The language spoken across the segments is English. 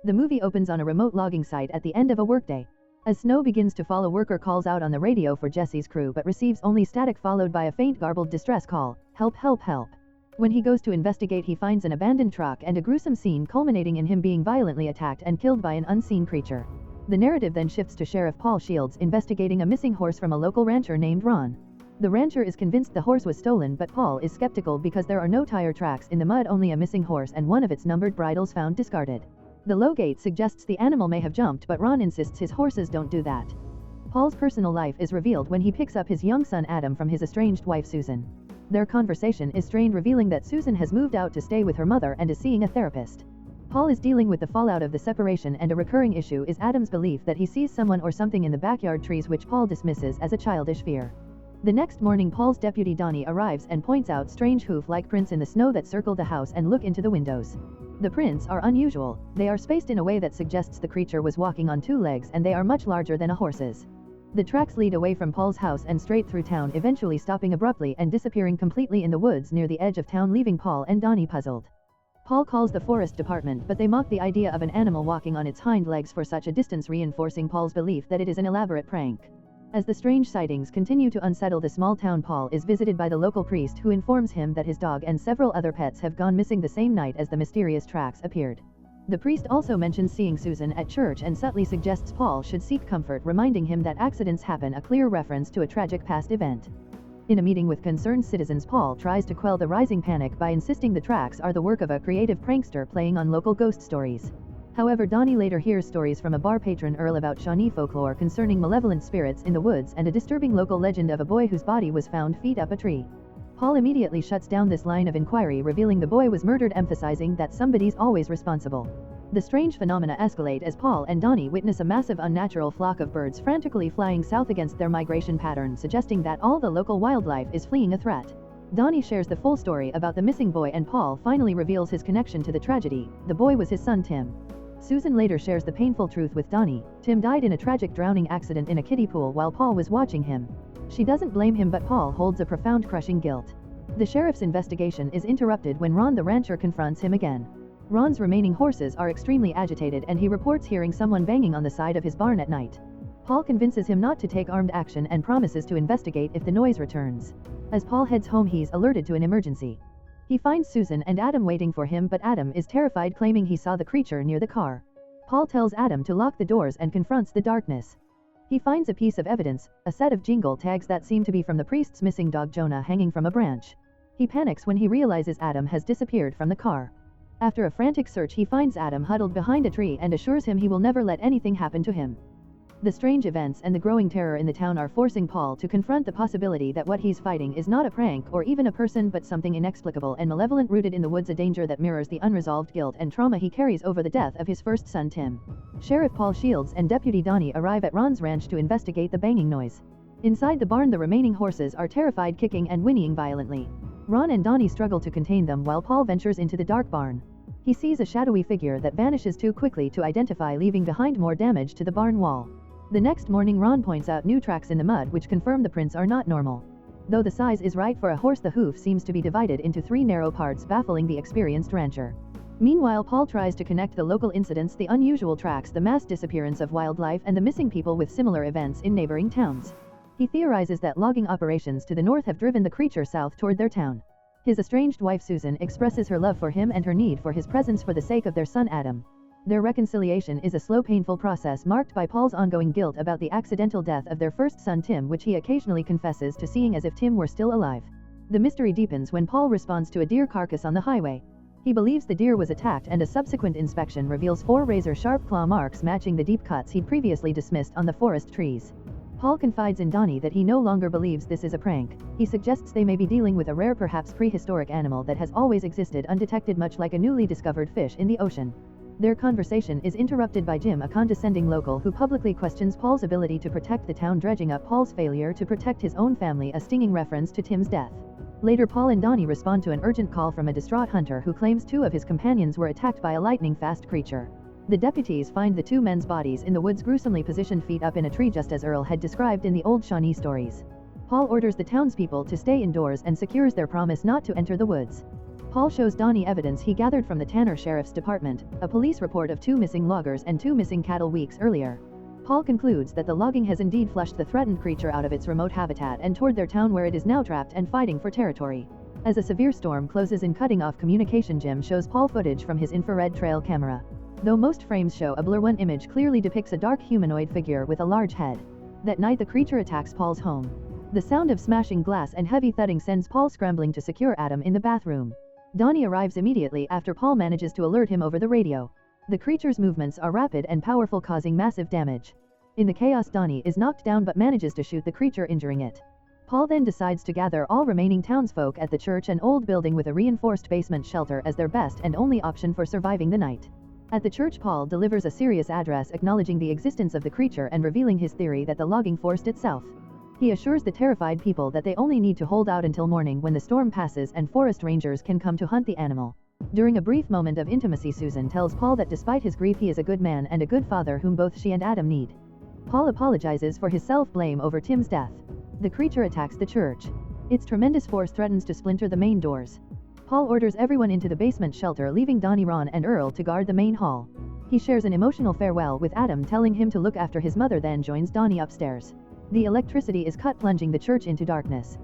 The movie opens on a remote logging site at the end of a workday. As snow begins to fall, a worker calls out on the radio for Jesse's crew but receives only static followed by a faint garbled distress call, "Help, help, help." When he goes to investigate, he finds an abandoned truck and a gruesome scene culminating in him being violently attacked and killed by an unseen creature. The narrative then shifts to Sheriff Paul Shields investigating a missing horse from a local rancher named Ron. The rancher is convinced the horse was stolen, but Paul is skeptical because there are no tire tracks in the mud, only a missing horse and one of its numbered bridles found discarded. The low gate suggests the animal may have jumped, but Ron insists his horses don't do that. Paul's personal life is revealed when he picks up his young son Adam from his estranged wife Susan. Their conversation is strained, revealing that Susan has moved out to stay with her mother and is seeing a therapist. Paul is dealing with the fallout of the separation, and a recurring issue is Adam's belief that he sees someone or something in the backyard trees, which Paul dismisses as a childish fear. The next morning, Paul's deputy Donny arrives and points out strange hoof-like prints in the snow that circle the house and look into the windows. The prints are unusual. They are spaced in a way that suggests the creature was walking on two legs, and they are much larger than a horse's. The tracks lead away from Paul's house and straight through town, eventually stopping abruptly and disappearing completely in the woods near the edge of town, leaving Paul and Donny puzzled. Paul calls the forest department, but they mock the idea of an animal walking on its hind legs for such a distance, reinforcing Paul's belief that it is an elaborate prank. As the strange sightings continue to unsettle the small town, Paul is visited by the local priest, who informs him that his dog and several other pets have gone missing the same night as the mysterious tracks appeared. The priest also mentions seeing Susan at church and subtly suggests Paul should seek comfort, reminding him that accidents happen, a clear reference to a tragic past event. In a meeting with concerned citizens, Paul tries to quell the rising panic by insisting the tracks are the work of a creative prankster playing on local ghost stories. However, Donny later hears stories from a bar patron Earl about Shawnee folklore concerning malevolent spirits in the woods and a disturbing local legend of a boy whose body was found feet up a tree. Paul immediately shuts down this line of inquiry, revealing the boy was murdered, emphasizing that somebody's always responsible. The strange phenomena escalate as Paul and Donny witness a massive unnatural flock of birds frantically flying south against their migration pattern, suggesting that all the local wildlife is fleeing a threat. Donny shares the full story about the missing boy, and Paul finally reveals his connection to the tragedy. The boy was his son Tim. Susan later shares the painful truth with Donny. Tim died in a tragic drowning accident in a kiddie pool while Paul was watching him. She doesn't blame him, but Paul holds a profound, crushing guilt. The sheriff's investigation is interrupted when Ron the rancher confronts him again. Ron's remaining horses are extremely agitated, and he reports hearing someone banging on the side of his barn at night. Paul convinces him not to take armed action and promises to investigate if the noise returns. As Paul heads home, he's alerted to an emergency. He finds Susan and Adam waiting for him, but Adam is terrified, claiming he saw the creature near the car. Paul tells Adam to lock the doors and confronts the darkness. He finds a piece of evidence, a set of jingle tags that seem to be from the priest's missing dog Jonah, hanging from a branch. He panics when he realizes Adam has disappeared from the car. After a frantic search, he finds Adam huddled behind a tree and assures him he will never let anything happen to him. The strange events and the growing terror in the town are forcing Paul to confront the possibility that what he's fighting is not a prank or even a person, but something inexplicable and malevolent rooted in the woods, a danger that mirrors the unresolved guilt and trauma he carries over the death of his first son Tim. Sheriff Paul Shields and Deputy Donny arrive at Ron's ranch to investigate the banging noise. Inside the barn, the remaining horses are terrified, kicking and whinnying violently. Ron and Donny struggle to contain them while Paul ventures into the dark barn. He sees a shadowy figure that vanishes too quickly to identify, leaving behind more damage to the barn wall. The next morning, Ron points out new tracks in the mud which confirm the prints are not normal. Though the size is right for a horse, the hoof seems to be divided into 3 narrow parts, baffling the experienced rancher. Meanwhile, Paul tries to connect the local incidents, the unusual tracks, the mass disappearance of wildlife, and the missing people with similar events in neighboring towns. He theorizes that logging operations to the north have driven the creature south toward their town. His estranged wife Susan expresses her love for him and her need for his presence for the sake of their son Adam. Their reconciliation is a slow, painful process marked by Paul's ongoing guilt about the accidental death of their first son Tim, which he occasionally confesses to seeing as if Tim were still alive. The mystery deepens when Paul responds to a deer carcass on the highway. He believes the deer was attacked, and a subsequent inspection reveals 4 razor-sharp claw marks matching the deep cuts he'd previously dismissed on the forest trees. Paul confides in Donny that he no longer believes this is a prank. He suggests they may be dealing with a rare, perhaps prehistoric animal that has always existed undetected, much like a newly discovered fish in the ocean. Their conversation is interrupted by Jim, a condescending local who publicly questions Paul's ability to protect the town, dredging up Paul's failure to protect his own family, a stinging reference to Tim's death. Later, Paul and Donny respond to an urgent call from a distraught hunter who claims 2 of his companions were attacked by a lightning-fast creature. The deputies find the 2 men's bodies in the woods, gruesomely positioned feet up in a tree, just as Earl had described in the old Shawnee stories. Paul orders the townspeople to stay indoors and secures their promise not to enter the woods. Paul shows Donny evidence he gathered from the Tanner Sheriff's Department, a police report of 2 missing loggers and 2 missing cattle weeks earlier. Paul concludes that the logging has indeed flushed the threatened creature out of its remote habitat and toward their town where it is now trapped and fighting for territory. As a severe storm closes in, cutting off communication, Jim shows Paul footage from his infrared trail camera. Though most frames show a blur, one image clearly depicts a dark humanoid figure with a large head. That night the creature attacks Paul's home. The sound of smashing glass and heavy thudding sends Paul scrambling to secure Adam in the bathroom. Donny arrives immediately after Paul manages to alert him over the radio. The creature's movements are rapid and powerful, causing massive damage. In the chaos, Donny is knocked down but manages to shoot the creature, injuring it. Paul then decides to gather all remaining townsfolk at the church, an old building with a reinforced basement shelter, as their best and only option for surviving the night. At the church, Paul delivers a serious address acknowledging the existence of the creature and revealing his theory that the logging forced itself. He assures the terrified people that they only need to hold out until morning, when the storm passes and forest rangers can come to hunt the animal. During a brief moment of intimacy, Susan tells Paul that despite his grief he is a good man and a good father whom both she and Adam need. Paul apologizes for his self-blame over Tim's death. The creature attacks the church. Its tremendous force threatens to splinter the main doors. Paul orders everyone into the basement shelter, leaving Donny, Ron and Earl to guard the main hall. He shares an emotional farewell with Adam, telling him to look after his mother, then joins Donny upstairs. The electricity is cut, plunging the church into darkness.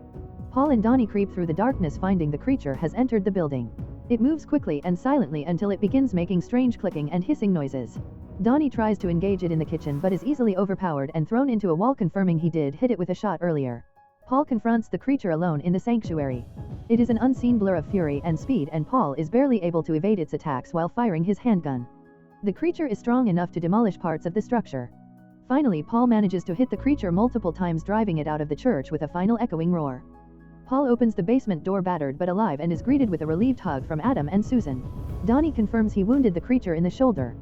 Paul and Donny creep through the darkness, finding the creature has entered the building. It moves quickly and silently until it begins making strange clicking and hissing noises. Donny tries to engage it in the kitchen but is easily overpowered and thrown into a wall, confirming he did hit it with a shot earlier. Paul confronts the creature alone in the sanctuary. It is an unseen blur of fury and speed, and Paul is barely able to evade its attacks while firing his handgun. The creature is strong enough to demolish parts of the structure. Finally, Paul manages to hit the creature multiple times, driving it out of the church with a final echoing roar. Paul opens the basement door, battered but alive, and is greeted with a relieved hug from Adam and Susan. Donny confirms he wounded the creature in the shoulder.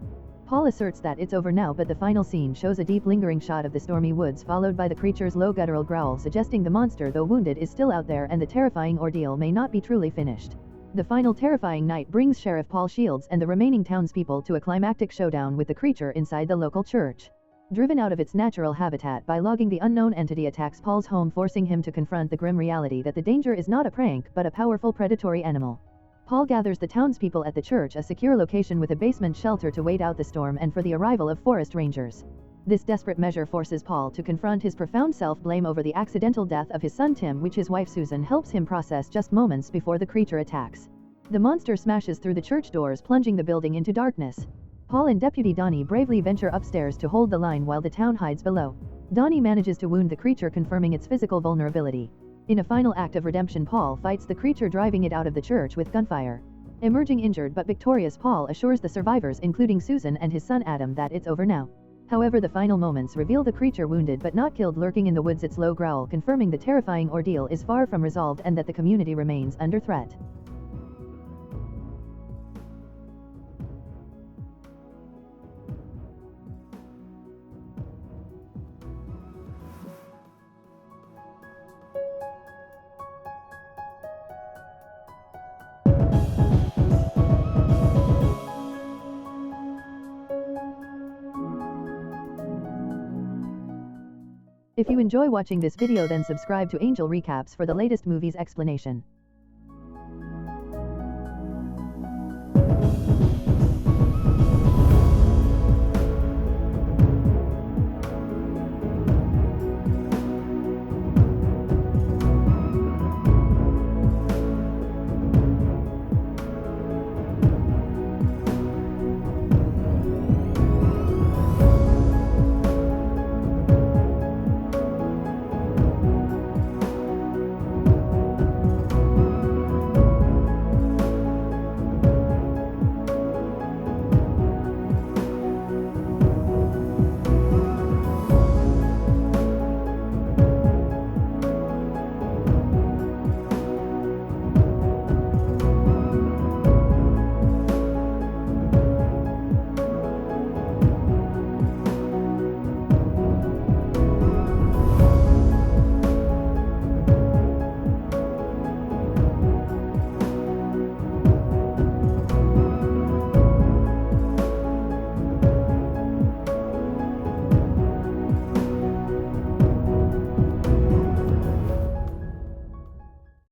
Paul asserts that it's over now, but the final scene shows a deep, lingering shot of the stormy woods, followed by the creature's low guttural growl, suggesting the monster, though wounded, is still out there and the terrifying ordeal may not be truly finished. The final terrifying night brings Sheriff Paul Shields and the remaining townspeople to a climactic showdown with the creature inside the local church. Driven out of its natural habitat by logging, the unknown entity attacks Paul's home, forcing him to confront the grim reality that the danger is not a prank but a powerful predatory animal. Paul gathers the townspeople at the church, a secure location with a basement shelter, to wait out the storm and for the arrival of forest rangers. This desperate measure forces Paul to confront his profound self-blame over the accidental death of his son Tim, which his wife Susan helps him process just moments before the creature attacks. The monster smashes through the church doors, plunging the building into darkness. Paul and Deputy Donny bravely venture upstairs to hold the line while the town hides below. Donny manages to wound the creature, confirming its physical vulnerability. In a final act of redemption, Paul fights the creature, driving it out of the church with gunfire. Emerging injured but victorious, Paul assures the survivors, including Susan and his son Adam, that it's over now. However, the final moments reveal the creature wounded but not killed, lurking in the woods, its low growl confirming the terrifying ordeal is far from resolved and that the community remains under threat. If you enjoy watching this video, then subscribe to Angel Recaps for the latest movies explanation.